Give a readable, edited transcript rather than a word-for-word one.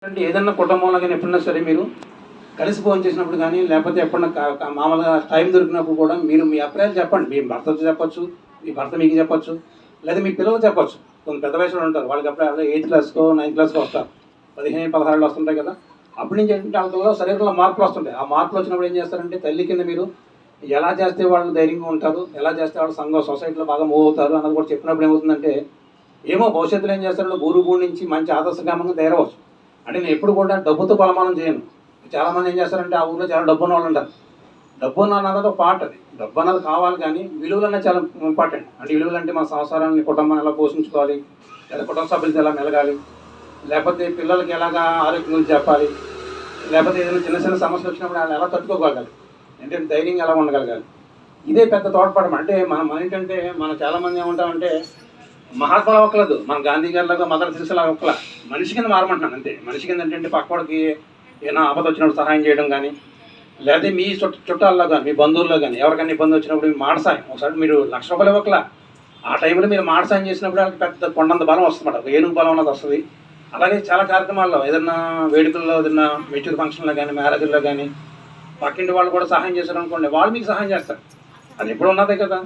అంటే ఏదన్నా కుటుంబంలో కానీ ఎప్పుడన్నా సరే మీరు కలిసి ఫోన్ చేసినప్పుడు కానీ లేకపోతే ఎప్పుడన్నా మామూలుగా టైం దొరికినప్పుడు కూడా మీరు మీ అభిప్రాయాలు చెప్పండి. మీ భర్తతో చెప్పొచ్చు, మీ భర్త మీకు చెప్పొచ్చు, లేదా మీ పిల్లలు చెప్పొచ్చు. కొంత పెద్ద వయసులో ఉంటారు, వాళ్ళకి అప్పుడే 8th క్లాస్కో 9th క్లాస్కో వస్తారు, 15-16 వస్తుంటాయి కదా. అప్పటి నుంచి ఏంటంటే వాళ్ళలో శరీరంలో మార్పులు వస్తుంటాయి. ఆ మార్పులు వచ్చినప్పుడు ఏం చేస్తారంటే తల్లి కింద మీరు ఎలా చేస్తే వాళ్ళు ధైర్యంగా ఉంటారు, ఎలా చేస్తే వాళ్ళు సంఘం సొసైటీలో బాగా మూవ్ అవుతారు అన్నది కూడా చెప్పినప్పుడు ఏమవుతుందంటే ఏమో భవిష్యత్తులో ఏం చేస్తారంటే గురువు నుంచి మంచి ఆదర్శగ్రామంగా తయారవచ్చు. అంటే నేను ఎప్పుడు కూడా డబ్బుతో కొలమానం చేయను. చాలామంది ఏం చేస్తారంటే ఆ ఊళ్ళో చాలా డబ్బు ఉన్న వాళ్ళు ఉంటారు. డబ్బు అన్నది ఒక పార్ట్, అది డబ్బు అన్నది కావాలి, కానీ విలువలు అన్నది చాలా ఇంపార్టెంట్. అంటే విలువలు అంటే మన సంసారాన్ని కుటుంబాన్ని ఎలా పోషించుకోవాలి, లేదా కుటుంబ సభ్యులతో ఎలా మెలగాలి, లేకపోతే పిల్లలకి ఎలాగా ఆరోగ్యం గురించి చెప్పాలి, లేకపోతే ఏదైనా చిన్న చిన్న సమస్యలు వచ్చినప్పుడు వాళ్ళు ఎలా తట్టుకోగలగాలి, అంటే ధైర్యంగా ఎలా ఉండగలగాలి, ఇదే పెద్ద తోడ్పడడం. అంటే మనం ఏంటంటే మనం చాలామంది ఏమంటామంటే మహాత్మాలు ఒక్కలేదు, మన గాంధీ గారిలాగా మదర్ తెరిసేలాగా ఒక్కల మనిషి కింద మారమంటున్నాను అంతే. మనిషి కింద ఏంటంటే పక్కవాడికి ఏదైనా ఆపద వచ్చినప్పుడు సహాయం చేయడం కానీ, లేదా మీ చుట్టాల్లో కానీ మీ బంధువుల్లో కానీ ఎవరికైనా ఇబ్బంది వచ్చినప్పుడు మాట సాయం. ఒకసారి మీరు ₹1,00,000 ఇవ్వకలా, ఆ టైంలో మీరు మాట సాయం చేసినప్పుడు వాళ్ళకి పెద్ద కొండంత బలం వస్తుందన్నమాట, ఏనుగు బలం అన్నది వస్తుంది. అలాగే చాలా కార్యక్రమాల్లో ఏదైనా వేడుకల్లో ఏదైనా మెచ్యూర్ ఫంక్షన్లో కానీ మ్యారేజ్లో కానీ పక్కింటి వాళ్ళు కూడా సహాయం చేశారు అనుకోండి, వాళ్ళు మీకు సహాయం చేస్తారు. అది ఎప్పుడు ఉన్నదే కదా.